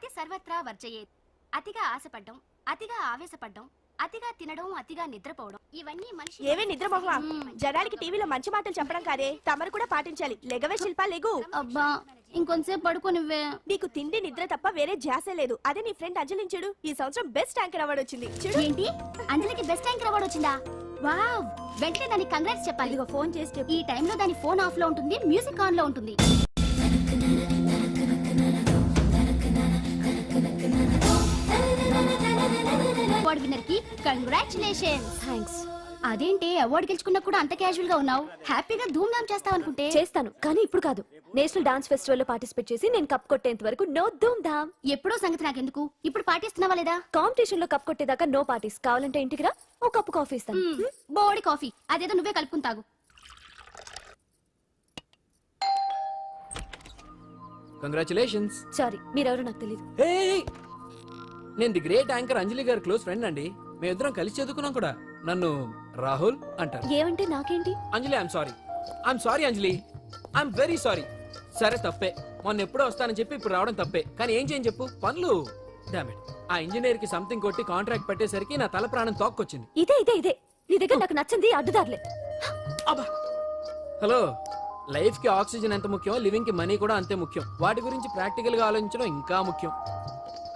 అతి సర్వత్రా వర్జయేత్. అతిగా ఆశపడ్డం, అతిగా ఆవేశపడ్డం, అతిగా తినడం, అతిగా నిద్రపోవడం, ఇవన్నీ మనిషి. ఏవే నిద్రమోహమా? జనానికి టీవీలో మంచి మాటలు చెప్పడం కాదే, తమరు కూడా పాటించాలి. లెగవే శిల్పా, లెగు. అబ్బా ఇంకొంతసేపు పడుకోనివ్వే. నీకు తిండి నిద్ర తప్ప వేరే ధ్యాసే లేదు. అదే నీ ఫ్రెండ్ అంజలిని చూడు, ఈ సంవత్సరం బెస్ట్ యాంకర్ అవార్డు వచ్చింది. చూడు. ఏంటి, అంజలికి బెస్ట్ యాంకర్ అవార్డు వచ్చిందా? వావ్, వెంటనే దానికి కంగ్రాట్స్ చెప్పాలి. ఇదిగో ఫోన్ చేసి ఈ టైంలో దాని ఫోన్ ఆఫ్ లో ఉంటుంది, మ్యూజిక్ ఆన్ లో ఉంటుంది. అవార్డు విన్నర్ కి కంగ్రాచులేషన్స్. థ్యాంక్స్. అదేంటి అవార్డు గెలుచుకున్నా కూడా అంత క్యాజువల్ గా ఉన్నావు? హ్యాపీగా ధూమ్ ధామ్ చేస్తావు అనుకుంటే. చేస్తాను, కానీ ఇప్పుడు కాదు. నేషనల్ డాన్స్ ఫెస్టివల్ లో పార్టిసిపేట్ చేసి నేను కప్ కొట్టేంత వరకు నో ధూమ్ ధామ్. ఎప్పుడో సంగతి నాకెందుకు, ఇప్పుడు పాటిస్తున్నావా లేదా? కాంపిటీషన్ లో కప్ కొట్టేదాకా నో పార్టీస్. కావాలంటే ఇంటికి రా, ఓ కప్పు కాఫీ ఇస్తాను. బోడి కాఫీ అదేదో నువ్వే కలుపుకుని తాగు. కంగ్రాచులేషన్స్. సారీ, మీరెవరో నాకు తెలియదు. నేను ది గ్రేట్ యాంకర్ అంజలి గారి క్లోజ్ ఫ్రెండ్ అండి. మేమిద్దరం కలిసి చదువుకున్నాం కూడా. నన్ను రాహుల్ అంటారు. ఏమంటే నాకేంటి? Anjali I'm sorry Anjali, I'm very sorry. సరే తప్పే, మొన్న ఎప్పుడో వస్తానని చెప్పి ఇప్పుడు రావడం తప్పే. కానీ ఏం చేయని చెప్పు, పనులు. డామిట్, ఆ ఇంజనీర్ కి సంథింగ్ కొట్టి కాంట్రాక్ట్ పెట్టేసరికి నా తల ప్రాణం తోక్కొచ్చింది. ఇదే నీ దగ్గర నాకు నచ్చింది అడ్డుదారులే. అబ్బా, హలో, లైఫ్ కి ఆక్సిజన్ ఎంత ముఖ్యం, లివింగ్ కి మనీ కూడా అంతే ముఖ్యం. వాటి గురించి ప్రాక్టికల్ గా ఆలోచించడం ఇంకా ముఖ్యం.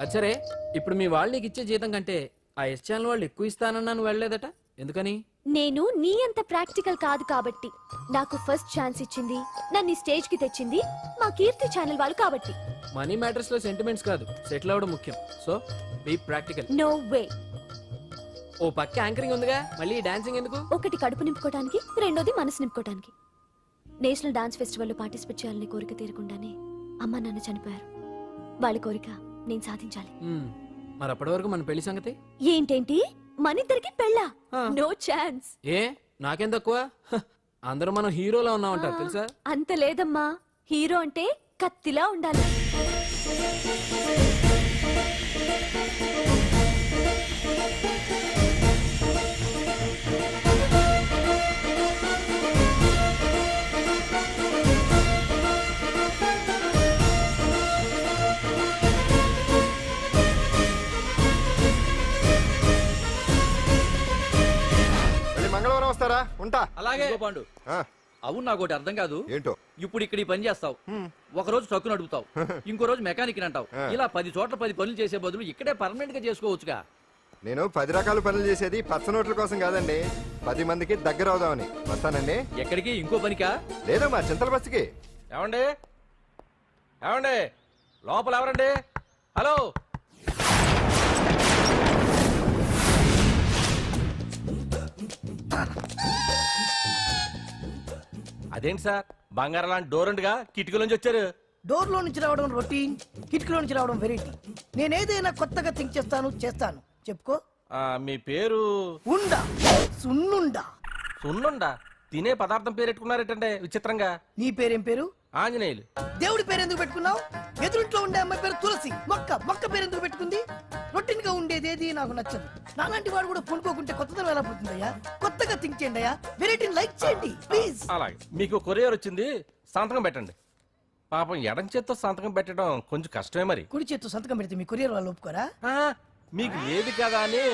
అచ్చరే, ఇప్పుడు మీ వాళ్ళు నీకు ఇచ్చే జీతం కంటే ఆ ఎస్ ఛానల్ వాళ్ళు ఎక్కువ ఇస్తానన్నాను, వెళ్ళలేదట ఎందుకని? నేను నీ అంత ప్రాక్టికల్ కాదు కాబట్టి. నాకు ఫస్ట్ ఛాన్స్ ఇచ్చింది, నన్ను స్టేజ్ కి తెచ్చింది మా కీర్తి ఛానల్ వాళ్ళు కాబట్టి. మనీ మ్యాటర్స్ లో సెంటిమెంట్స్ కాదు, సెటిల్ అవ్వడం ముఖ్యం. So be practical. No way. ఓ పక్క యాంకరింగ్ ఉందిగా, మళ్ళీ డాన్సింగ్ ఎందుకు? ఒకటి కడుపు నింపుకోవడానికి, రెండోది మనసు నింపుకోవడానికి. నేషనల్ డాన్స్ ఫెస్టివల్ లో పార్టిసిపేట్ చేయాలని కోరిక తీరకుండానే అమ్మ నాన్న చనిపోయారు. వాళ్ళ కోరిక నేను సాధించాలి. మరి అప్పటి వరకు మన పెళ్లి సంగతి ఏంటేంటి, మనిద్దరికి పెళ్ళా? ఆ. No chance. ఏ నాకేం తక్కువ? అందరూ మనం హీరోలా ఉన్నామంటారు తెలుసా? అంత లేదమ్మా, హీరో అంటే కత్తిలా ఉండాలి. మంగళవారం వస్తారా? ఉంటా. అలాగే పాండు. అవును, నాకు ఒకటి అర్థం కాదు. ఏంటో? ఇప్పుడు ఇక్కడ ఈ పని చేస్తావు, ఒక రోజు ట్రక్కు నడుపుతావు, ఇంకో రోజు మెకానిక్ అంటావు. ఇలా 10 చోట్ల 10 పనులు చేసే బదులు ఇక్కడే పర్మనెంట్ గా చేసుకోవచ్చుగా. నేను 10 రకాల పనులు చేసేది పచ్చ నోట్ల కోసం కాదండి, 10 మందికి దగ్గర అవుదామని. వస్తానండి. ఎక్కడికి? ఇంకో పనికా? లేదు, మా చింతల బస్సుకి. ఏమండి ఏమండి, లోపల ఎవరండి? హలో, అదేంటి సార్, బంగారం లాంటి డోర్ ఉండగా కిటికీలోంచి వచ్చారు? డోర్ లో నుంచి రావడం రొటీన్, కిటికీలో నుంచి రావడం వెరైటీ. నేనేదైనా కొత్తగా థింక్ చేస్తాను. చెప్పుకో. మీ పేరు? ఉండా, సున్నుండా. సున్నుండా? తినే పదార్థం పేరు పెట్టుకున్నారేటంటే విచిత్రంగా. నీ పేరేం పేరు? ఆంజనేయులు. దేవుడి పేరు ఎందుకు పెట్టుకున్నావు? ఎదురింట్లో ఉండే అమ్మాయి పేరు తులసి. మొక్క పేరు ఎందుకు పెట్టుకుంది? రొటీన్ గా ఉండేదేది నాకు నచ్చదు. నాలాంటి వాడు కూడా కొనుక్కోకుంటే కొత్తదనం ఎలా పోతుందయ్యా? కొత్తగా థింక్ చేయండి అయ్యా, వెరైటీని లైక్ చేయండి ప్లీజ్. అలాగే, మీకు కొరియర్ వచ్చింది, సంతకం పెట్టండి. పాపం ఎడం చేత్తో సంతకం పెట్టడం కొంచెం కష్టమే. మరి కుడి చేత్తో సంతకం పెడితే మీ కొరియర్ వాళ్ళు ఒప్పుకోరా? మీకు లేదు కదా అని.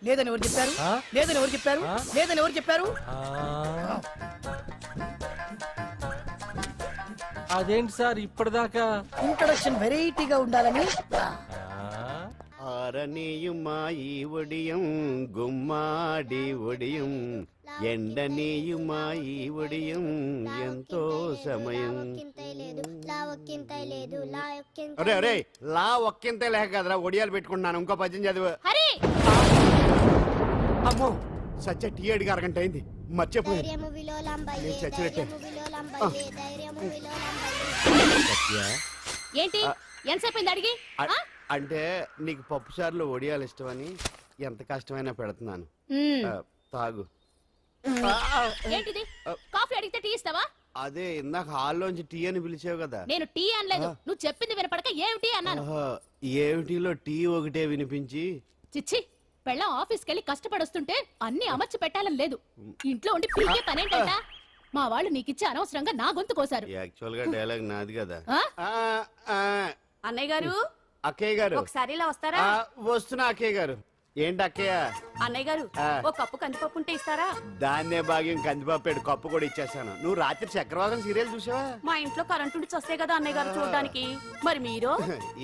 లేదని ఎవరు చెప్పారు? లేదని ఎవరు చెప్పారు? లేదని ఎవరు చెప్పారు? అదేంటి సార్ ఇప్పటిదాకా? ఇంట్రొడక్షన్ వెరైటీగా ఉండాలని. ఆరనీయుమాయి ఒడియం గుమ్మాడి ఒడియం ఎండనీయుమాయి ఒడియం ఎంతో సమయం. అరే అరే, లా ఒక్కింతే లేక కదరా ఒడియాలు పెట్టుకుంటున్నాను. ఇంకో పద్యం చదివు. అమ్మో, సత్య టీ అడిగి అరగంట అయింది, మర్చిపోయి నేను చచ్చినట్టే. ఏంటి ఎంతసేపు అడిగి? అంటే నీకు పప్పు సార్లు ఒడియాలు ఇష్టమని ఎంత కష్టమైనా పెడుతున్నాను. తాగు. ఏంటిది? కాఫీ అడిగితే టీ ఇస్తావా? అదే ఇందాక హాల్లోంచి టీ అని పిలిచావు కదా. నేను టీ అనలేదు, నువ్వు చెప్పింది వినపడక ఏమిటి అన్నాను. ఏమిటిలో టీ ఒకటే వినిపించి. చిచ్చి, పెళ్ళం ఆఫీస్కి వెళ్ళి కష్టపడొస్తుంటే అన్ని అమర్చి పెట్టాలని లేదు. ఇంట్లో ఉండి పీకే పనేంటంట? మా వాళ్ళు నీకిచ్చి అనవసరంగా నా గొంతు కోసారు. యాక్చువల్ గా డైలాగ్ నాది కదా. అన్నయ్య గారు, అక్కయ్య గారు ఒకసారి ఇలా వస్తారా? వస్తున్నా అక్కయ్య గారు. ఏంటి అక్కయ్య? అన్నయ్య గారు ఆ. ఓ కప్పు కందిపప్పు ఉంటే ఇస్తారా? దాన్నే భాగ్యం కందిపాపేడు కప్పు కూడా ఇచ్చేసాను. నువ్వు రాత్రి చక్రవాదం సీరియల్ చూసావా? మా ఇంట్లో కరెంటు ఉండి వస్తే కదా అన్నయ్య గారు చూడడానికి. మరి మీరు?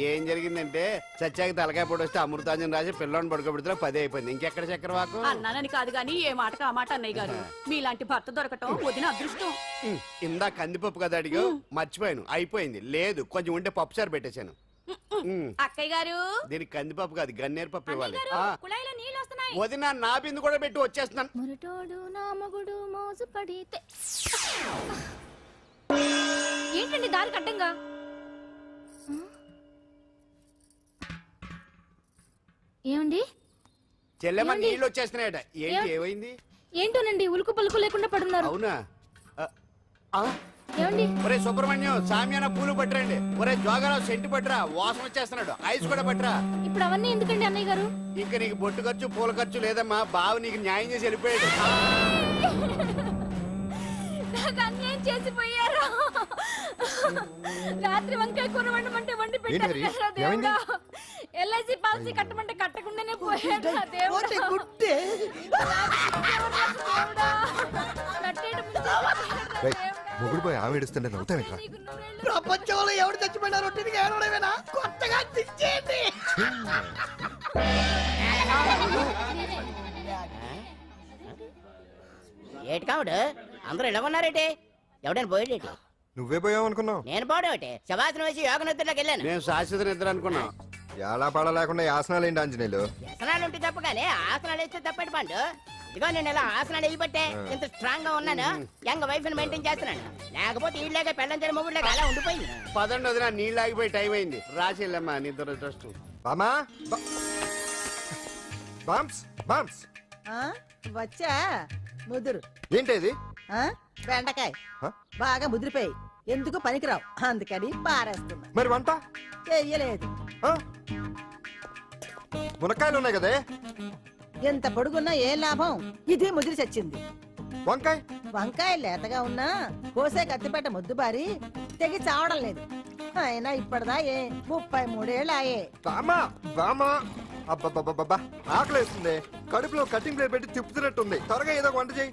ఏం జరిగిందంటే సత్యాకి తలకాయ పొడి వస్తే అమృతాంజన్ రాజు పిల్లని పడుకోబెడితే 10 అయిపోయింది. ఇంకెక్కడ చక్రవాకం? అన్నానని కాదు గాని ఏ మాటకు ఆ మాట అన్నయ్య గారు. మీలాంటి భర్త దొరకటం వదిన అదృష్టం. ఇందా కందిపప్పు కదా అడిగా, మర్చిపోయాను. అయిపోయింది. లేదు కొంచెం ఉంటే పప్పు సార్ పెట్టేశాను. అక్కయ్య గారు, దీనికి కందిపప్పు కాదు గన్నేరు పప్పు ఇవ్వాలి. కుళాయిలో నీళ్ళు వస్తున్నాయి. వదిన నా బిందు కూడా పెట్టి వచ్చేస్తున్నాను. మురటోడు నా మగుడు మోజు పడితే ఏంటండి దారి కట్టంగా? ఏమండి చెల్లెమ్మ ఏమండి? నీళ్ళు వచ్చేస్తున్నాయట. ఏంటి ఏమైంది? ఏంటోనండి ఉలుకు పలుకు లేకుండా పడున్నారు. అవునా? ఆ? ఏమండి ఒరే సుబ్రహ్మణ్యం సామ్యాన పూలు పట్టరండి. ఒరే జోగరావు సెంటు పట్టరా, వాసన వచ్చేస్తున్నాడు. ఐస్ కూడా పట్టరా. ఇప్పుడు అవన్నీ ఎందుకండి అన్నయ్య గారు? ఇంకా నీకు బొట్టు ఖర్చు పూల ఖర్చు లేదమ్మా. బావ నీకు న్యాయం చేసి వెళ్ళిపోయాడు. నాకు అన్యాయం చేసిపోయారు. రాత్రి వంకాయ కూర వండమంటే వండి పెట్టారు కదా దేవుడా. ఎల్ఐసి పాలసీ కట్టమంటే కట్టకుండానే పోయాడు నా దేవుడా. పోతే గుట్టే. దేవుడా. కట్టేయడం ముందు రేయ్, మొగుడు పోయి ఆమె ఏడుస్తుంటే నవ్వుతాం ఇక్కడ. నీకు నూరేళ్ళు. ప్రపంచంలో ఎవడు చచ్చిపోయినా రొట్టెని ఏడవడమేనా? కొత్తగా తెచ్చేయండి. ఏటి కావుడు అందరూ ఇలా ఉన్నారేటి? ఎవడైనా పోయేటి? నువ్వే పోయావు అనుకున్నావు. నేను పోవడం ఒకటి శవాసనం వేసి యోగ నిద్రలోకి వెళ్ళాను. నేను శాశ్వత నిద్ర అనుకున్నా. ఎలా పాడ లేకుండా ఆసనాలు ఏంటి ఆంజనేయులు? వ్యసనాలు ఉంటే తప్ప కానీ ఆసనాలు వేస్తే తప్పటి పండు. ఇదిగో నేను ఇలా ఆసనాలు వేయబట్టే ఇంత స్ట్రాంగ్ గా ఉన్నాను. యంగ్ వైఫ్ ని మెయింటైన్ చేస్తున్నాను. లేకపోతే ఈళ్ళగా పెళ్ళంచని మొగుడులేక అలా ఉండిపోయింది. పదండి వదిన, నీళ్ళు ఆగిపోయి టైం అయింది. రాసి వెళ్ళమ్మా నిద్ర ట్రస్ట్. బామా బామ్స్ బామ్స్ వచ్చా ముదురు ఏంటి బెండకాయ హ? బాగా ముదిరిపోయి ఎందుకు పనికిరావు అందుకని పారేస్తున్నా. మరి వంట చెయ్యలేదు. ఆ? మునక్కాయలు ఉన్నాయి కదే. ఎంత పొడుగున్నా ఏం లాభం? ఇది ముదిరి చచ్చింది. వంకాయ వంకాయ లేతగా ఉన్నా కోసే కత్తిపేట ముద్దుబారి తెగి చావడం లేదు. అయినా ఇప్పటిదా 33 ఏళ్ళు ఆయే. బామా బామా అబ్బబ్బబ్బబ్బా ఆకలేస్తుంది. కడుపులో కటింగ్ ప్లేట్ పెట్టి తిప్పుతున్నట్టుంది. త్వరగా ఏదో ఒక వంట చేయి.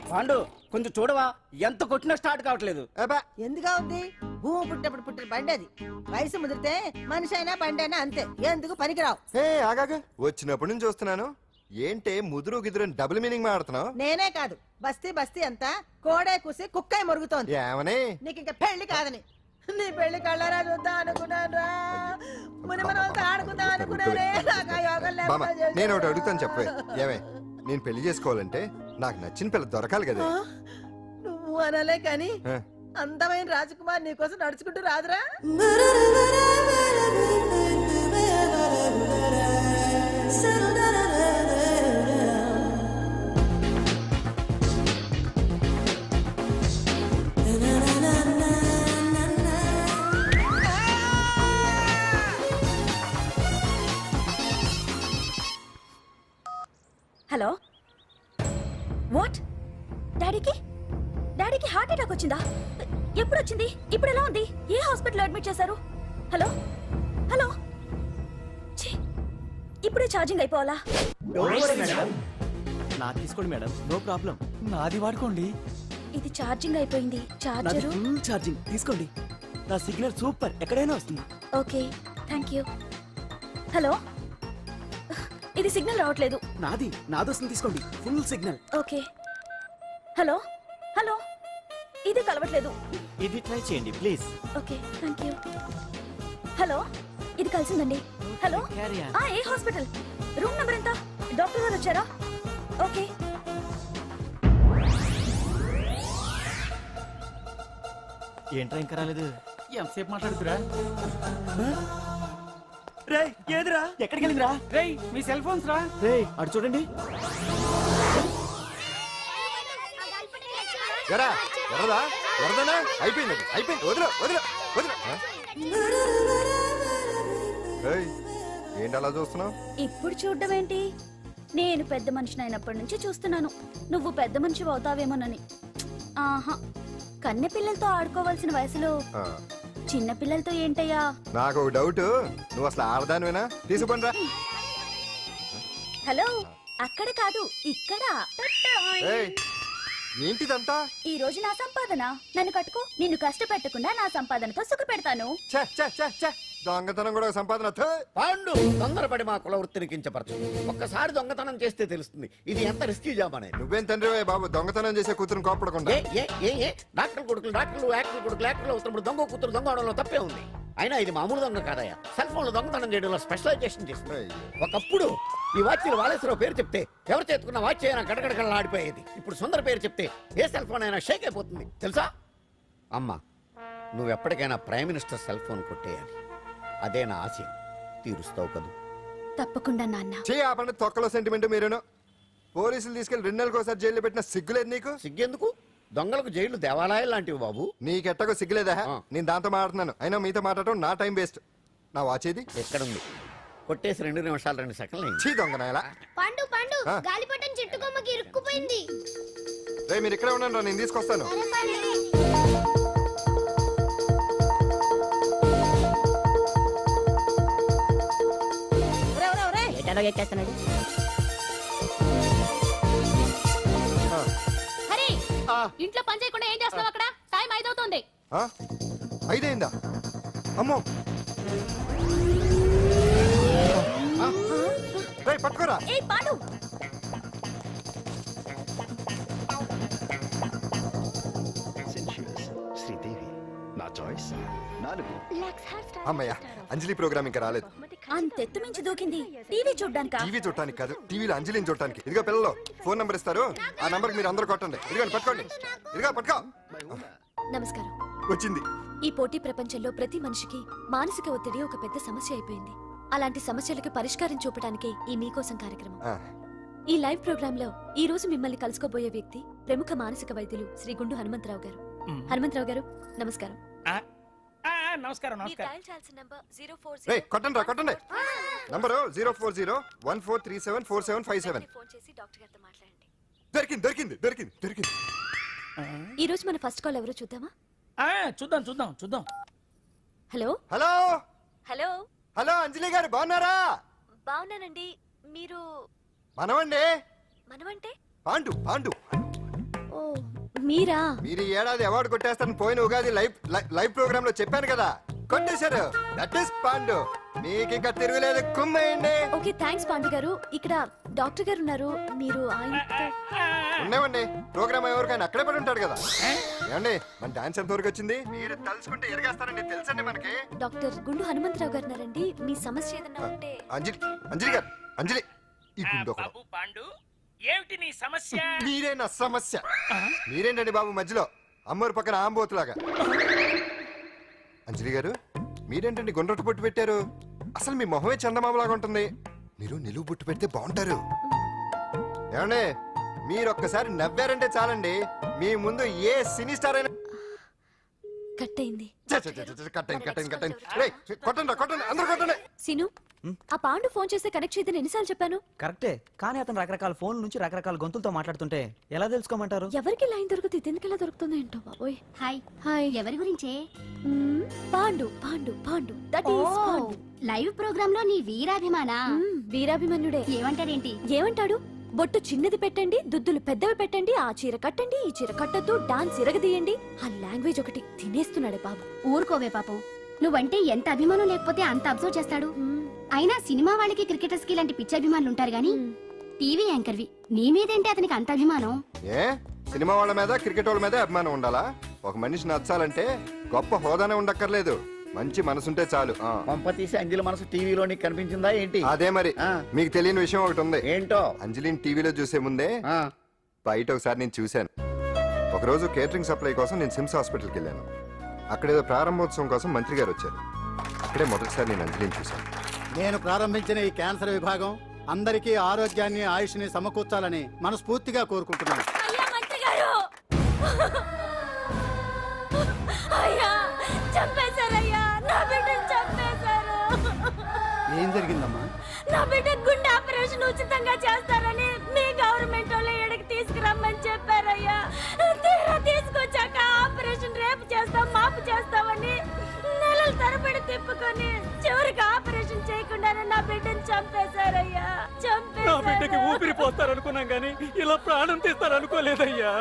పాండు కొంచెం చూడవా, ఎంత కొట్టినా స్టార్ట్ కావట్లేదు. అబ్బా ఎందుగా ఉంది? భూమి పుట్టినప్పుడు పుట్టిన బండి అది. వయసు ముదిరితే మనిషి అయినా బండి అయినా అంతే. ఎందుకు పనికిరావు. ఏ ఆగాగా వచ్చినప్పటి నుంచి చూస్తున్నాను. ఏంటే ముదురు గిదురు డబుల్ మీనింగ్ మాడుతున్నావు? నేనే కాదు బస్తీ బస్తీ అంతా కోడే కూసి కుక్కాయ మురుగుతోంది. ఏమని? నీకు ఇంకా పెళ్లి కాదని. నీ పెళ్లి కళ్ళారా చూద్దాం అనుకున్నారా? ముని మనవలతో ఆడుకుందాం అనుకున్నారే. నాకు ఆ యోగం బామా లేకుండా నేను ఒకటి చేశారు. అడుగుతాను చెప్పే. ఏమే నేను పెళ్లి చేసుకోవాలంటే నాకు నచ్చిన పిల్ల దొరకాలి కదా. ఆ? నువ్వు అనలే కాని ఆ. అందమైన రాజకుమార్ నీకోసం నడుచుకుంటూ రాదురా? Hello what? డాడీకి హార్ట్ అటాక్ వచ్చిందా? ఎప్పుడు వచ్చింది? ఇప్పుడు ఎలా ఉంది? ఏ హాస్పిటల్ అడ్మిట్ చేశారు? హలో హలో ఛీ, ఇప్పుడే ఛార్జింగ్ అయిపోవాలా? నాది తీసుకోండి మేడం, నో ప్రాబ్లం. నాది వాడుకోండి. ఇది ఛార్జింగ్ అయిపోయింది. చార్జరు ఫుల్ ఛార్జింగ్ తీసుకోండి. నా సిగ్నల్ సూపర్, ఎక్కడైనా వస్తుంది. Okay thank you. హలో ఇది సిగ్నల్ రావట్లేదు. నాది వస్తుంది తీసుకోండి, full signal. Okay hello hello ఇది కలవట్లేదు. ఇది ట్రై చేయండి please. Okay thank you. Hello ఇది కలిసిందండి. Hello Carry on. ఏ హాస్పిటల్? రూమ్ నెంబర్ ఎంత? డాక్టర్ గారు వచ్చారా? ఓకే ఏంట్రా ఇంకా రాలేదు? ఎంతసేపు మాట్లాడుతురా? రేయ్ ఏదిరా? ఎక్కడికి వెళ్ళిందిరా? రేయ్ మీ సెల్ ఫోన్స్ రా. రేయ్ అటు చూడండి. ఎరా ఎర్రదా ఎర్రదనా అయిపోయింది అయిపోయింది. వదిలు వదిలు వదిలు. ఆ? ఏయ్, ఏంటి అలా చూస్తున్నావు? ఇప్పుడు చూడడం ఏంటి? నేను పెద్ద మనిషిని అయినప్పటి నుంచి చూస్తున్నాను. నువ్వు పెద్ద మనిషి అవుతావేమోనని. ఆహా కన్నె పిల్లలతో ఆడుకోవాల్సిన వయసులో చిన్న పిల్లలతో ఏంటయ్యా? నాకు ఒక డౌట్, నువ్వు అసలు ఆడదానివేనా? తీసుకుని రా. హలో, అక్కడ కాదు ఇక్కడ. ఏయ్, ఏంటిదంతా? ఈ రోజు నా సంపాదన. నన్ను కట్టుకో. నిన్ను కష్టపెట్టకుండా నా సంపాదనతో సుఖ పెడతాను. ఛే, ఛే, ఛే, ఛే. దొంగతనం కూడా ఒక సంపాదన. థూ. పాండు తొందరపడి మా కుల వృత్తిని కించపరచు. ఒక్కసారి దొంగతనం చేస్తే తెలుస్తుంది ఇది ఎంత రిస్కీ జాబ్ అనేది. నువ్వేం తండ్రి బాబు, దొంగతనం చేసే కూతురుని కోపడకుండా. ఏ డాక్టర్ కొడుకులు డాక్టర్లు, యాక్టర్ కొడుకులు యాక్టర్లు అవుతున్నప్పుడు దొంగ కూతురు దొంగ అవడంలో తప్పే ఉంది. అయినా ఇది మామూలు దొంగ కాదయ్యా, సెల్ ఫోన్ లో దొంగతనం చేయడంలో స్పెషలైజేషన్ చేస్తుంది. ఒకప్పుడు ఈ వాచ్లు వాలేశ్వరరావు పేరు చెప్తే ఎవరు చేతుకున్న వాచ్ అయినా గడగడగడలా ఆడిపోయేది. ఇప్పుడు సుందర పేరు చెప్తే ఏ సెల్ ఫోన్ అయినా షేక్ అయిపోతుంది తెలుసా? అమ్మా, నువ్వు ఎప్పటికైనా ప్రైమ్ మినిస్టర్ సెల్ ఫోన్ కొట్టేయాలి. అదే నా ఆశ. తీరుస్తావు కదూ? తప్పకుండా నాన్న. చెయ్యి ఆపండి, తొక్కలో సెంటిమెంట్ మీరేను. పోలీసులు తీసుకెళ్లి 2 నెలలకు ఒకసారి జైల్లో పెట్టిన సిగ్గులేదు నీకు? సిగ్గెందుకు? దొంగలకు జైలు దేవాలయాలు లాంటివి బాబు. నీకెట్టకు సిగ్గులేదా? ఆ. నేను దాంతో మాట్లాడుతున్నాను, అయినా మీతో మాట్లాడటం నా టైం వేస్ట్. నా వాచేది ఎక్కడుంది? కొట్టేసి 2 నిమిషాలు 2 సెకండ్లు అయింది. చీ దొంగ నాయలా. పండు పండు, ఆ. గాలిపటం చెట్టు కొమ్మకి ఇరుక్కుపోయింది. రే మీరు ఇక్కడే ఉండండి రా, నేను తీసుకొస్తాను. ఒరేయ్, ఒరేయ్, ఒరేయ్. ఎటాలో ఎక్కేస్తున్నాడు. హరి, ఇంట్లో పని చేయకుండా ఏం చేస్తావు అక్కడ? టైం 5 అవుతుంది. ఆ? 5 అయిందా? అమ్మో, రేయ్ పట్టుకోరా. ఏ పాండు, శ్రీదేవి నా చాయిస్ 4. అమ్మయ్య, అంజలి ప్రోగ్రామ్ ఇంకా రాలేదు. అంతెత్తు మించి దూకింది. టీవీ చూడ్డానికా? టీవీ చూడటానికి కాదు, టీవీలో అంజలిని చూడటానికి. ఇదిగో పిల్లలు, ఫోన్ నంబర్ ఇస్తారు, ఆ నంబర్కి మీరు అందరూ కొట్టండి. ఇదిగోండి పట్టుకోండి. ఇదిగో పట్టుకో. నమస్కారం. వచ్చింది. ఈ పోటీ ప్రపంచంలో ప్రతి మనిషికి మానసిక ఒత్తిడి ఒక పెద్ద సమస్య అయిపోయింది. అలాంటి సమస్యలకు పరిష్కారం చూపడానికే ఈ మీకోసం కార్యక్రమం. ఆ. ఈ లైవ్ ప్రోగ్రామ్ లో ఈ రోజు మిమ్మల్ని కలుసుకోబోయే వ్యక్తి ప్రముఖ మానసిక వైద్యులు శ్రీ గుండు హనుమంతరావు గారు. హనుమంతరావు గారు, నమస్కారం. నమస్కారం మీరు డయల్ చేయాల్సిన నంబర్ 040. రేయ్ కొట్టండి రా, కొట్టండి. నంబరు 04014374757. ఫోన్ చేసి డాక్టర్ గారితో మాట్లాడండి. దొరికింది దొరికింది దొరికింది దొరికింది. ఈ రోజు మన ఫస్ట్ కాల్ ఎవరో చూద్దామా? చూద్దాం. హలో హలో హలో, హలో, అంజలి గారు బాగున్నారా? బాగున్నానండి. మీరు మనమండి, మనమంటే? పాండు పాండు. ఓ, మీరా? మీరు ఈ ఏడాది అవార్డు కొట్టేస్తారని పోయిన ఉగాది లైవ్ ప్రోగ్రామ్ లో చెప్పాను కదా, కొట్టేశారు. That is Pandu. మీకు ఇంకా తిరుగులేదు, కుమ్మేయండి. ఓకే, థ్యాంక్స్ పాండు గారు. ఇక్కడ డాక్టర్ గారు ఉన్నారు, మీరు ఆయనతో. ఉన్నామండి, ప్రోగ్రామ్ ఎవరికైనా అక్కడే పడి ఉంటాడు కదా. ఏమండి, మన డాన్స్ ఎంత వరకు వచ్చింది? మీరు తలుచుకుంటే ఎరగేస్తారండి, తెలుసండి మనకి. డాక్టర్ గుండు హనుమంతరావు గారు ఉన్నారండి. మీ సమస్య ఏదన్నా ఉంటే. అంజలి అంజలి గారు, అంజలి ఈ గుండు ఒకడు. పాండు, ఏమిటి నీ సమస్య? మీరే నా సమస్య. మీరేంటండి బాబు మధ్యలో అమ్మోరు పక్కన ఆంబోతులాగా? అంజలి గారు, మీరేంటండి గుండ్రటి బొట్టు పెట్టారు? అసలు మీ మొహమే చందమామలాగా ఉంటుంది. మీరు నిలువు బొట్టు పెడితే బాగుంటారు. ఏమండి, మీరు ఒక్కసారి నవ్వారంటే చాలండి, మీ ముందు ఏ సినీ స్టార్ అయినా కట్ అయింది. కొట్టండి కొట్టండి, అందరూ కొట్టండి. సీను, ఆ పాండు ఫోన్ చేస్తే కనెక్ట్ చేయదని ఎన్నిసార్లు చెప్పాను? కరెక్టే, కానీ అతను రకరకాల ఫోన్ల నుంచి రకరకాల గొంతులతో మాట్లాడుతుంటే ఎలా ఎవరికి లైన్ దొరుకుతుంది, ఇతనికి ఎలా దొరుకుతుందో ఏంటో బాబోయ్. Hi hi. ఎవరి గురించే? Pandu Pandu Pandu, that is Pandu. Live programme లో నీ వీరాభిమానా? వీరాభిమన్యుడే. ఏమంటాడేంటి? ఏమంటాడు? బొట్టు చిన్నది పెట్టండి, దుద్దులు పెద్దవి పెట్టండి, ఆ చీర కట్టండి, ఈ చీర కట్టద్దు, డాన్స్ ఇరగదీయండి. ఆ లాంగ్వేజ్ ఒకటి తినేస్తున్నాడే బాబు. ఊరుకోవే పాపం, నువ్వంటే ఎంత అభిమానం లేకపోతే అంత అబ్జర్వ్ చేస్తాడు. అయినా సినిమా వాళ్ళకి క్రికెటర్స్ కి ఇలాంటి పిచ్చి అభిమానులు ఉంటారు గానీ టీవీ యాంకర్వి నీ మీదేంటి అతనికి అంత అభిమానం? ఏ సినిమా వాళ్ళ మీద క్రికెట్ వాళ్ళ మీద అభిమానం ఉండాలా? ఒక మనిషి నచ్చాలంటే గొప్ప హోదానే ఉండక్కర్లేదు, మంచి మనసుంటే చాలు. పంప తీసి అంజలి మనసు టీవీలో నీకు కనిపించిందా ఏంటి? అదే మరి. మీకు తెలియని విషయం ఒకటి ఉంది. ఏంటో? అంజలిని టీవీలో చూసే ముందే బయట ఒకసారి నేను చూశాను. ఒకరోజు కేటరింగ్ సప్లై కోసం నేను సిమ్స్ హాస్పిటల్కి వెళ్ళాను. అక్కడేదో ప్రారంభోత్సవం కోసం మంత్రి గారు వచ్చారు. అక్కడే మొదటిసారి నేను అంజలిని చూశాను. నేను ప్రారంభించిన ఈ క్యాన్సర్ విభాగం అందరికీ ఆరోగ్యాన్ని ఆయుష్ని సమకూర్చాలని మనస్ఫూర్తిగా కోరుకుంటున్నాను. అయ్యా మంత్రి గారు, అయ్యా చంపేశారయ్యా, నా బిడ్డను చంపేశారు. ఏం జరిగిందమ్మా? నా బిడ్డ గుండె ఆపరేషన్ ఉచితంగా చేస్తారని మీ గవర్నమెంట్ వాళ్ళు ఇక్కడికి తీసుకురమ్మని చెప్పారయ్యా. తీరా తీసుకొచ్చాక ఆపరేషన్ రేపు చేస్తాం మాపు చేస్తామని నెలల తరబడి తిప్పుకొని చివరికి ఆపరేషన్ చేయకుండానే నా బిడ్డను చంపేశారయ్యా. నా బిడ్డకి ఊపిరి పోస్తారనుకున్నాం గానీ ఇలా ప్రాణం తీస్తారనుకోలేదయ్యా.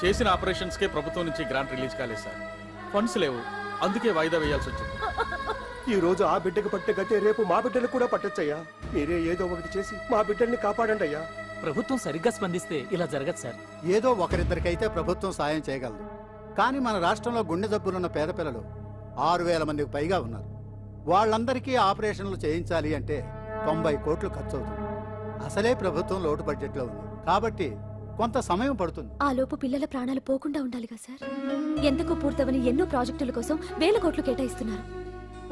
చేసిన ఆపరేషన్స్ కే ప్రభుత్వం నుంచి గ్రాంట్ రిలీజ్ కాలేదు సార్. ఫండ్స్ లేవు, అందుకే వాయిదా వేయాల్సి వచ్చింది. ఈ రోజు ఆ బిడ్డకు పట్టే గట్టే రేపు మా బిడ్డలకు కూడా పట్టొచ్చయ్యా. మీరే ఏదో ఒకటి చేసి మా బిడ్డల్ని కాపాడండి అయ్యా. ప్రభుత్వం సరిగ్గా స్పందిస్తే ఇలా జరగదు సార్. ఏదో ఒకరిద్దరికైతే ప్రభుత్వం సాయం చేయగలదు. కానీ మన రాష్ట్రంలో గుండె జబ్బులున్న పేద పిల్లలు 6,000 మందికి పైగా ఉన్నారు. వాళ్ళందరికీ ఆపరేషన్లు చేయించాలి అంటే 90 కోట్లు ఖర్చు అవుతుంది. అసలే ప్రభుత్వం లోటు బడ్జెట్లో ఉంది కాబట్టి కొంత సమయం పడుతుంది. ఆ లోపు పిల్లల ప్రాణాలు పోకుండా ఉండాలిగా సార్. ఎంతకు పూర్తవని ఎన్నో ప్రాజెక్టుల కోసం వేల కోట్లు కేటాయిస్తున్నారు.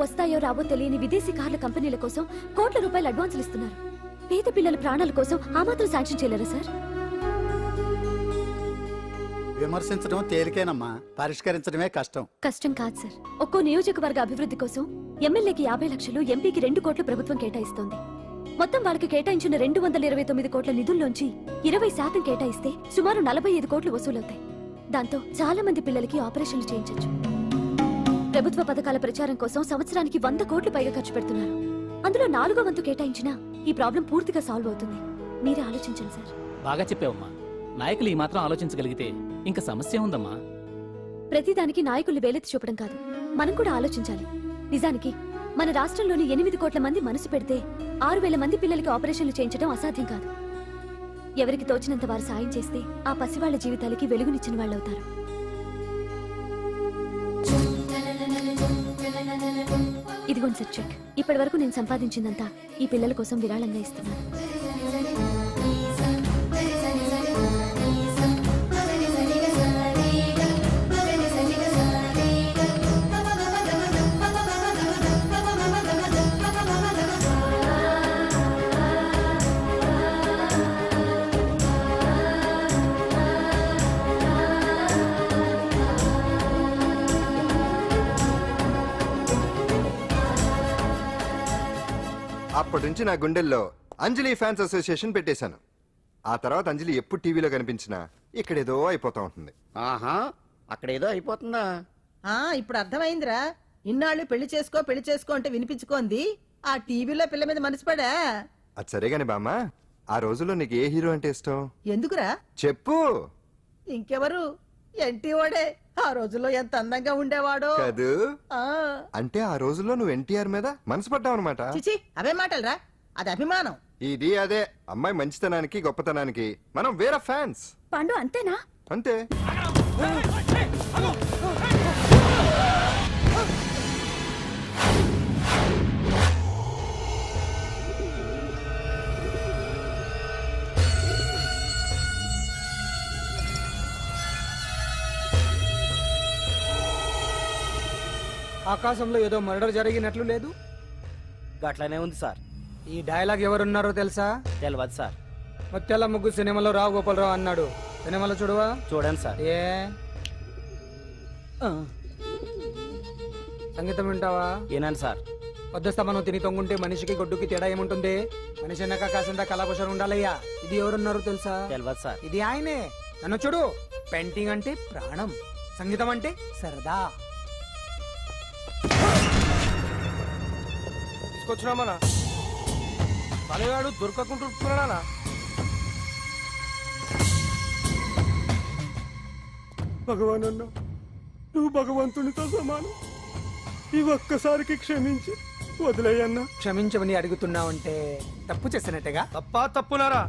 వస్తాయో రావో తెలియని విదేశీ కార్ల కంపెనీల కోసం కోట్ల రూపాయలు అడ్వాన్సులు ఇస్తున్నారు. పేద పిల్లల ప్రాణాల కోసం ఆ మాత్రం శాంక్షన్ చేయలేరా సార్? విమర్శించడం తేలికేనమ్మా, పరిష్కరించడమే కష్టం. కష్టం కాదు సార్. ఒక్కో నియోజకవర్గ అభివృద్ధి కోసం ఎమ్మెల్యేకి 50 లక్షలు, ఎంపీకి 2 కోట్లు ప్రభుత్వం కేటాయిస్తోంది. మొత్తం వాళ్ళకి కేటాయించిన 229 కోట్ల నిధుల్లోంచి 20% కేటాయిస్తే సుమారు 45 కోట్లు వసూలవుతాయి. దాంతో చాలా మంది పిల్లలకి ఆపరేషన్లు చేయించొచ్చు. ప్రభుత్వ పథకాల ప్రచారం కోసం సంవత్సరానికి 100 కోట్లు పైగా ఖర్చు పెడుతున్నారు. అందులో 4వ వంతు కేటాయించినా ఈ ప్రాబ్లం పూర్తిగా సాల్వ్ అవుతుంది. మీరే ఆలోచించండి సార్. బాగా చెప్పావమ్మా. నాయకులు ఈ మాత్రం ఆలోచించగలిగితే ఇంకా సమస్య ఉందమ్మా. ప్రతిదానికి నాయకుల్ని వేలెత్తి చూపడం కాదు, మనం కూడా ఆలోచించాలి. నిజానికి మన రాష్ట్రంలోని 8 కోట్ల మంది మనసు పెడితే 6,000 మంది పిల్లలకి ఆపరేషన్లు చేయించడం అసాధ్యం కాదు. ఎవరికి తోచినంత వారు సాయం చేస్తే ఆ పసివాళ్ల జీవితాలకి వెలుగునిచ్చిన వాళ్ళవుతారు. ఇదిగోండి సార్ చెక్. ఇప్పటి వరకు నేను సంపాదించిందంతా ఈ పిల్లల కోసం విరాళంగా ఇస్తున్నాను. అప్పటి నుంచి నా గుండెల్లో అంజలి ఫ్యాన్స్ అసోసియేషన్ పెట్టేశాను. ఆ తర్వాత అంజలి ఎప్పుడు టీవీలో కనిపించినా ఇక్కడేదో అయిపోతా ఉంటుంది. ఆహా, అక్కడేదో అయిపోతుందా? ఇప్పుడు అర్థమైందిరా. ఇన్నాళ్ళు పెళ్లి చేసుకో అంటే వినిపించుకోంది ఆ టీవీలో పిల్ల మీద మనసు పడా. అది సరే గాని బామ్మ, ఆ రోజుల్లో నీకు ఏ హీరో అంటే ఇష్టం? ఎందుకురా? చెప్పు. ఇంకెవరు? ఎన్టీఓడే. ఆ రోజుల్లో ఎంత అందంగా ఉండేవాడో కాదు. ఆ. అంటే ఆ రోజుల్లో నువ్వు ఎన్టీఆర్ మీద మనసు పడ్డావు అనమాట. చిచి, అవే మాటలరా, అది అభిమానం. ఇది అదే అమ్మాయి మంచితనానికి గొప్పతనానికి మనం వేరే ఫ్యాన్స్. పండు అంతేనా? అంతే. ఆకాశంలో ఏదో మర్డర్ జరిగినట్లు లేదు. గట్లనే ఉంది సార్. ఈ డైలాగ్ ఎవరున్నారో తెలుసా? తెలియదు సార్. ముత్యాల ముగ్గు సినిమాలో రావు గోపాలరావు అన్నాడు. సినిమాలో చూడవా? చూడండి సార్. ఏ సంగీతం వింటావా? ఏనండి సార్. వద్దస్తమనం తిని తొంగుంటే మనిషికి గొడ్డుకి తేడా ఏముంటుంది? మనిషి అన్నాక కాసింత కళాభూషణ ఉండాలయ్యా. ఇది ఎవరున్నారో తెలుసా? తెలియదు సార్. ఇది ఆయనే. నన్ను చూడు. పెయింటింగ్ అంటే ప్రాణం, సంగీతం అంటే సరదా. తీసుకొచ్చినామనా పనివాడు దొరకకుంటున్నానా? భగవాన్ అన్న, నువ్వు భగవంతునితో సమానం. ఈ ఒక్కసారికి క్షమించి వదిలేయన్నా. క్షమించమని అడుగుతున్నావంటే తప్పు చేసినట్టుగా. తప్పునారా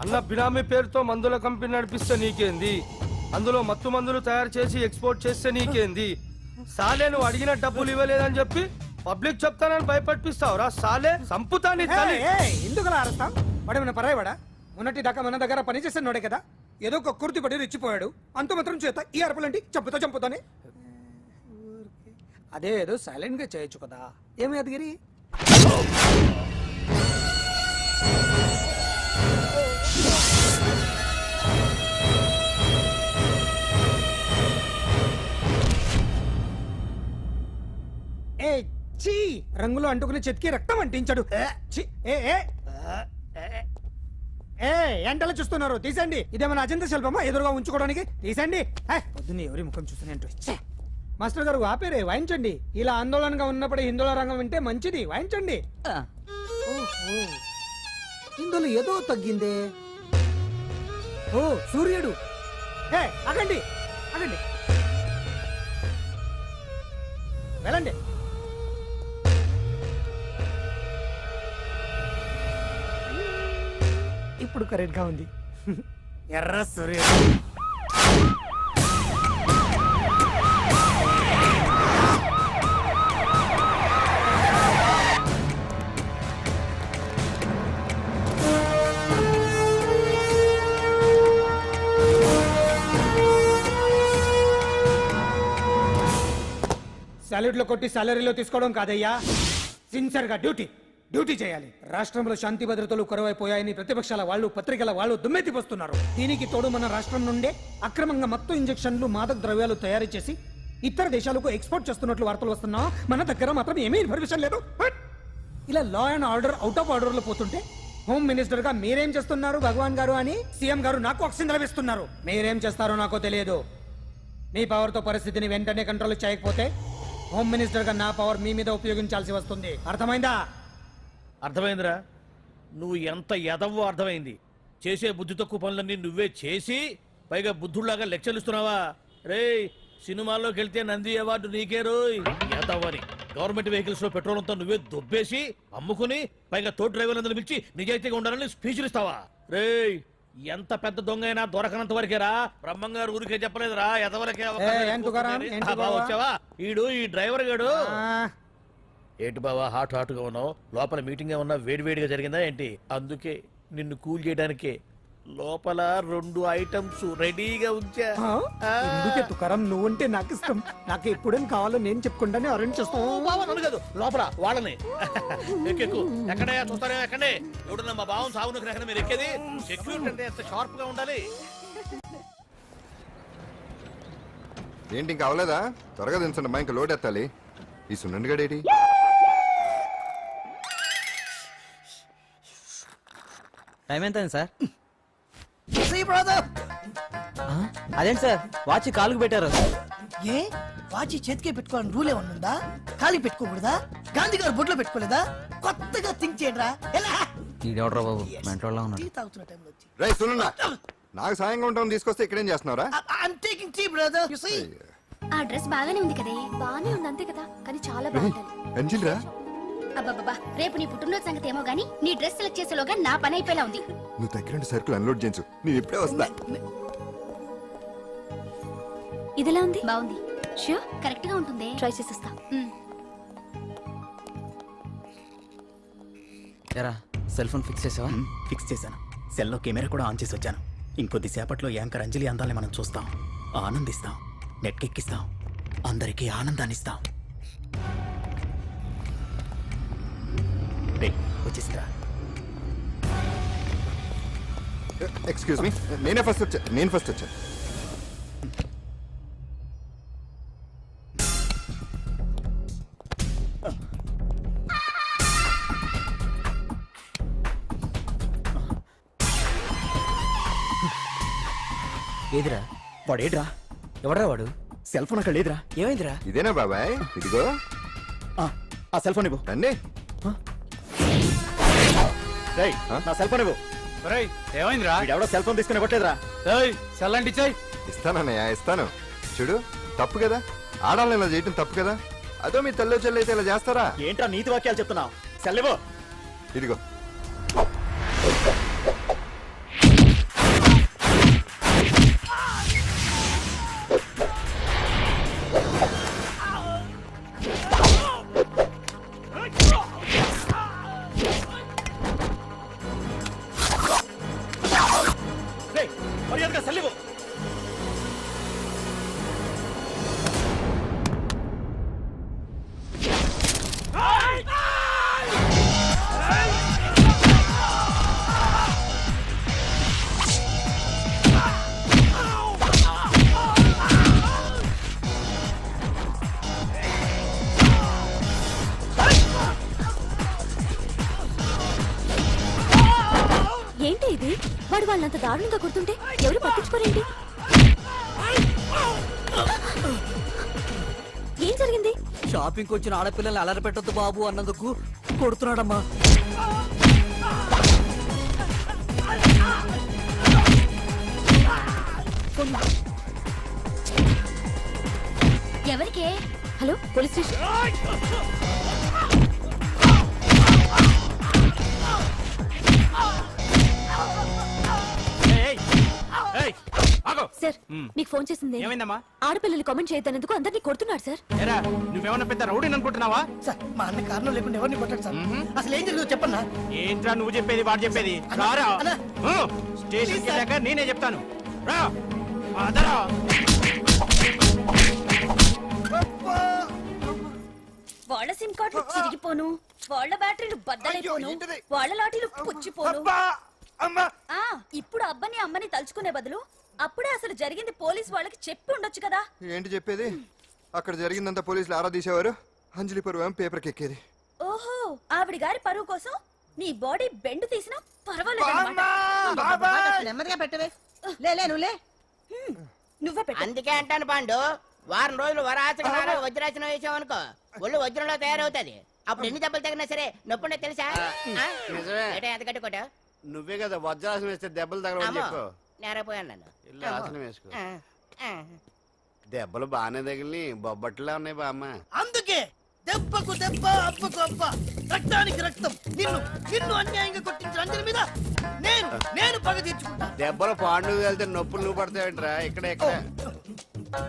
అన్న? బినామీ పేరుతో మందుల కంపెనీ నడిపిస్తే నీకేంది? అందులో మత్తు మందులు తయారు చేసి ఎక్స్పోర్ట్ చేస్తే నీకేంది? సాలే నువ్వు అడిగిన డబ్బులు ఇవ్వలేదని చెప్పి పబ్లిక్ చెప్తానని భయపడిపిస్తావురా? సాలే సంపుతాని. ఎందుకు అరుస్తాం? వాడేమైనా పరాయవాడా? మొన్నటి దాకా మన దగ్గర పని చేస్తున్నాడే కదా. ఏదో ఒక కుర్తి పడి రెచ్చిపోయాడు. అంత మాత్రం చేత ఈ అరపలేంటి? చంపుతానే. అదే ఏదో సైలెంట్ గా చేయొచ్చు కదా. ఏమి అదిగిరి? రంగులో అంటుకుని చెతికి రక్తం అంటించాడు. ఎంటలో చూస్తున్నారు, తీసండి. ఇదేమన్నా అజంత శిల్పమా ఎదురుగా ఉంచుకోవడానికి? తీసండి. పొద్దున్నే ఎవరి ముఖం చూస్తున్నాయంటూ మాస్టర్ గారు ఆపేరే వాయించండి. ఇలా ఆందోళనగా ఉన్నప్పుడు హిందోళ రంగం వింటే మంచిది, వాయించండి. ఓహో, ఇందులో ఏదో తగ్గిందే. ఓ సూర్యుడు. ఏ ఆగండి ఆగండి, వెళ్ళండి. ఇప్పుడు కరెక్ట్ గా ఉంది. ఎర్ర సూర్యుడు. సాలరీలో కొట్టి సాలరీలో తీసుకోవడం కాదయ్యా, సిన్సియర్ గా డ్యూటీ చేయాలి. రాష్ట్రంలో శాంతి భద్రతలు కొరవైపోయాయని ప్రతిపక్షాల వాళ్ళు, పత్రికల వాళ్ళు దుమ్మెత్తిపోస్తున్నారు. దీనికి తోడు మన రాష్ట్రం నుండే అక్రమంగా మత్తు ఇంజెక్షన్లు, మాదక ద్రవ్యాలు తయారు చేసి ఇతర దేశాలకు ఎక్స్పోర్ట్ చేస్తున్నట్లు వార్తలు వస్తున్నా మన దగ్గర మాత్రం ఏమీ ఇన్ఫర్మేషన్ లేదు. ఇలా law and order out of order లో పోతుంటే హోమ్ మినిస్టర్ గా మీరేం చేస్తున్నారు భగవాన్ గారు అని సీఎం గారు నాకు ఆక్సిజన్ లభిస్తున్నారు. మీరేం చేస్తారో నాకు తెలియదు. మీ పవర్ తో పరిస్థితిని వెంటనే కంట్రోల్ చేయకపోతే హోమ్ మినిస్టర్ గా నా పవర్ మీ మీద ఉపయోగించాల్సి వస్తుంది. అర్థమైందా? అర్థమైందిరా, నువ్వు ఎంత ఎదవ్వో అర్థమైంది. చేసే బుద్ధి తక్కువ పనులన్నీ నువ్వే చేసి పైగా బుద్ధుళ్లాగా లెక్చర్లు ఇస్తున్నావా? రేయ్, సినిమాల్లోకి వెళ్తే నంది అవార్డు నీకే రోయ్ ఎదవ్వని. గవర్నమెంట్ వెహికల్స్ లో పెట్రోల్ అంతా నువ్వే దొబ్బేసి అమ్ముకుని పైగా తోటి డ్రైవర్లందరూ పిలిచి నిజాయితీగా ఉండాలని స్పీచ్లు ఇస్తావా? రేయ్, ఎంత పెద్ద దొంగ అయినా దొరకనంత వరకేరా. బ్రహ్మంగారు ఊరికే చెప్పలేదురా, ఎదవలకే వచ్చావా? ఈడు ఈ డ్రైవర్ గాడు. ఏంటి బావా హాట్గా ఉన్నావు? లోపల మీటింగ్ ఏమన్నా వేడివేడిగా జరిగిందా ఏంటి? అందుకే నిన్ను కూల్ చేయడానికే లోపల 2 ఐటమ్స్ రెడీగా ఉంచా. ఎందుకే తుకారం, నువ్వుంటే నాకు ఇష్టం. నాకు ఎప్పుడేం కావాలో నేను చెప్పుకుంటానే అరేంజ్ చేస్తాను. కాదు లోపల వాళ్ళని ఎక్కెక్కు. ఎక్కడే చూస్తారే ఎక్కడే. ఎవడన్నా మా బావం సాగునకు ఎక్కడ మీరు ఎక్కేది? సెక్యూరిటీ అంటే ఎంత షార్ప్ గా ఉండాలి. ఏంటి ఇంకా అవలేదా? త్వరగా దించండి మా, ఇంకా లోడ్ ఎత్తాలి. ఈ సున్నండి గడేటి. టైం ఎంత అయింది సార్? బ్రదర్, అదేంటి సార్ వాచ్ కాలుకు పెట్టారు? ఏ వాచి చేతికే పెట్టుకోవాలని రూల్ ఏమన్నా ఉందా? ఖాళీ పెట్టుకోకూడదా? గాంధీ గారు బొట్లో పెట్టుకోలేదా? కొత్తగా థింక్ చేయండి రా. ఎలా ఈడెవడరా బాబు మెంటోళ్ళ ఉన్నాడు. టీ తాగుతున్న టైంలో వచ్చి రై సునన్నా, నాకు సాయంగా ఉంటాం తీసుకొస్తే ఇక్కడేం చేస్తున్నావురా? I'm taking tea brother. You see, ఆ డ్రెస్ బాగానే ఉంది కదే. బానే ఉంది అంతే కదా, కానీ చాలా బాగుంటుంది. అంజిల్ రా, అబ్బబ్బబ్బా, రేపు నీ పుట్టినరోజు సంగతి ఏమో గానీ నీ డ్రెస్ సెలెక్ట్ చేసేలోగా నా పని అయిపోయేలా ఉంది. నువ్వు దగ్గర సరుకులు అన్లోడ్ చేయించు, నేను ఇప్పుడే వస్తా. ఇదిలా ఉంది? బాగుంది. ష్యూర్, కరెక్ట్ గా ఉంటుంది. ట్రై చేసిస్తా. ఎరా సెల్ ఫోన్ ఫిక్స్ చేసావా? ఫిక్స్ చేశాను. సెల్లో కెమెరా కూడా ఆన్ చేసి వచ్చాను. ఇంకొద్ది సేపట్లో యాంకర్ అంజలి అందాలని మనం చూస్తాం, ఆనందిస్తాం, నెట్కెక్కిస్తాం, అందరికీ ఆనందాన్ని ఇస్తాం. వచ్చేసిందా? ఎక్స్క్యూజ్ మీ, నేను ఫస్ట్ వచ్చా. ఏదిరా వాడేడ్రా? ఎవడరా వాడు? సెల్ ఫోన్ అక్కడ లేదురా. ఏమైందిరా? ఇదేనా బాబాయ్? ఇదిగో ఆ సెల్ ఫోన్ ఇవ్వు. రండి. రేయ్, నా సెల్ ఫోన్ ఇవ్వు. ఏమైందిరా? ఎవడో సెల్ ఫోన్ తీసుకుని ఇవ్వట్లేదురా. చల్లండి చెయ్. ఇస్తానన్నయ్య, ఇస్తాను. చూడు, తప్పు కదా, ఆడాలని ఇలా చేయటం తప్పు కదా. అదో మీ తల్లో చెల్లి అయితే ఇలా చేస్తారా? ఏంట్రా నీతి వాక్యాలు చెప్తున్నావు? సెల్ ఇవ్వు. ఇదిగో. మర్యాదగా సెల్ ఇవ్వు. ఏంటి ఇది? వాడు వాళ్ళంత దారుణంగా కొడుతుంటే ఎవరు పట్టించుకోరేంటి? జరిగింది? షాపింగ్ వచ్చిన ఆడపిల్లల్ని అలర పెట్టద్దు బాబు అన్నందుకు కొడుతున్నాడమ్మా. ఎవరికే? Hello, police station. సార్, మీకు ఫోన్ చేసింది ఏమైందమ్మా? ఆడపిల్లలు కామెంట్ చేయొద్దనేందుకు అందరినీ కొడుతున్నాడు సార్. ఏరా నువ్వేమన్నా పెద్ద రౌడీని అనుకుంటున్నావా? సార్ మా అన్న కారణం లేకుండా ఎవరిని కొట్టాడు సార్. అసలు ఏం జరిగిందో చెప్పన్నా. ఏంట్రా నువ్వు చెప్పేది వాడు చెప్పేది? రారా అన్నా. స్టేషన్కి వెళ్ళాక నేనే చెప్తాను. రా అదరా. వాళ్ళ సిమ్ కార్డులు చిరిగిపోను, వాళ్ళ బ్యాటరీలు బద్దలైపోను, ఏంటిది? వాళ్ళ లాఠీలు పుచ్చిపోను. ఆ, ఇప్పుడు అబ్బని అమ్మని తలుచుకునే బదులు అప్పుడే అసలు జరిగింది పోలీస్ వాళ్ళకి చెప్పి ఉండొచ్చు కదా. ఏంటి చెప్పేది? అక్కడ జరిగిందంతా పోలీసులు ఆరా తీసేవారు, అంజలి పరువు పేపర్కి ఎక్కేది. ఓహో, ఆవిడ గారి పరువు కోసం నీ బాడీ బెండ్ తీసినా పర్వాలేదు. నెమ్మదిగా పెట్టవే. లే నువ్వులే. నువ్వే పెట్టు. అందుకే అంటాను పాండు, వారం రోజులు వరాచకనాలు వజ్రాసనం వేసామనుకో ఒళ్ళు వజ్రంలో తయారవుతుంది. అప్పుడు ఎన్ని దెబ్బలు తగినా సరే నొప్పుండే తెలుసా? నిజమే. ఎంత కట్టుకోట నువ్వే కదా వజ్రాసనం వేస్తే దెబ్బలు తగలవని చెప్పు. నేరపోయాను నన్ను. ఇల్లు ఆసనం వేసుకో. ఆ, ఆ. దెబ్బలు బాగానే తగిలి బొబ్బట్లా ఉన్నాయి బామ్మ. అందుకే దెబ్బకు దెబ్బ, అబ్బకు అబ్బ, రక్తానికి రక్తం. నిన్ను నిన్ను అన్యాయంగా కొట్టించిన అంజలి మీద నేను పగ తీర్చుకుంటా. దెబ్బలు పాండు వెళ్తే నొప్పులు నువ్వు పడతాయంటరా ఇక్కడ ఇక్కడ.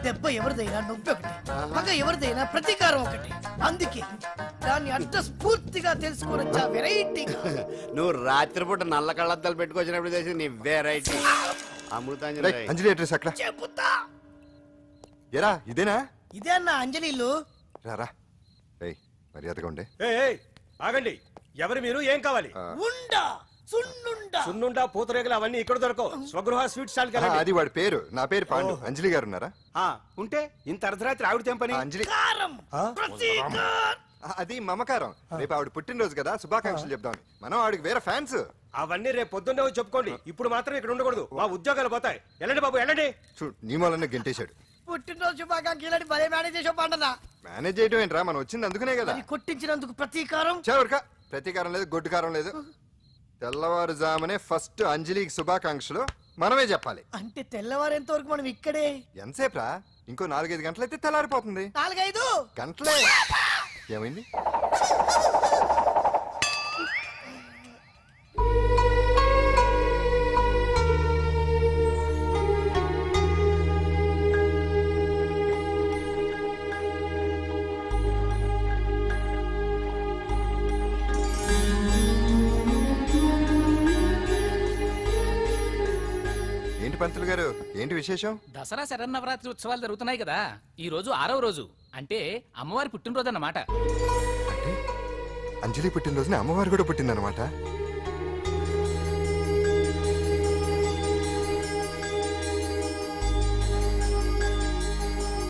దెబ్బ ఎవరిదైనా నొప్పి ఒకటి, పగ ఎవరిదైనా ప్రతీకారం ఒకటి. అందుకే దాన్ని అంత స్ఫూర్తిగా తెలుసుకోవచ్చా వెరైటీ. నువ్వు రాత్రిపూట నల్ల కళ్ళద్దాలు పెట్టుకొచ్చినప్పుడు చేసి నీ వెరైటీ అమృతాంజలి. రేయ్, అంజలి అడ్రస్ అక్కడ. చెబుతా. ఎరా ఇదేనా? ఇదే అన్న అంజలి ఇల్లు. రారా రేయ్, మర్యాదగా ఉండే. ఆగండి, ఎవరు మీరు? ఏం కావాలి? ఉండా సున్నుండా. సున్నుండా, పూతరేగలు అవన్నీ ఇక్కడ దొరకవు. స్వగృహ స్వీట్ స్టాల్ అది వాడి పేరు. నా పేరు పాండు. అంజలి గారు ఉన్నారా? ఉంటే ఇంత అర్ధరాత్రి ఆవిడ తెంపని. అంజలి కారం ప్రతీకారం. అది మమకారం. రేపు ఆవిడ పుట్టినరోజు కదా, శుభాకాంక్షలు చెప్దామని. మనం ఆవిడకి వేరే ఫ్యాన్స్. అవన్నీ రేపు పొద్దున్నే వచ్చి చెప్పుకోండి. ఇప్పుడు మాత్రం ఇక్కడ ఉండకూడదు, మా ఉద్యోగాలు పోతాయి. వెళ్ళండి బాబు వెళ్ళండి. చూడు, నీ మూలనే గెంటేశాడు. పుట్టినరోజు శుభాకాంక్షలు భలే మేనేజ్ చేసావు పండనా. మేనేజ్ చేయడం ఏంట్రా, మనం వచ్చింది అందుకునే కదా. అది కొట్టించినందుకు ప్రతీకారం. చవరక ప్రతీకారం లేదు, గొడ్డుకారం లేదు. తెల్లవారుజామునే ఫస్ట్ అంజలికి శుభాకాంక్షలు మనమే చెప్పాలి. అంటే తెల్లవారేంత వరకు మనం ఇక్కడే. ఎంతసేపురా? ఇంకో 4-5 గంటలైతే తెల్లారిపోతుంది. 4-5 గంటలే. ఏమైంది? ఏంటి పంతులు గారు, ఏంటి విశేషం? దసరా శరన్నవరాత్రి ఉత్సవాలు జరుగుతున్నాయి కదా, ఈ రోజు 6వ రోజు. అంటే అమ్మవారి పుట్టినరోజు అన్నమాట. అంజలి పుట్టినరోజున అమ్మవారు కూడా పుట్టిందన్నమాట.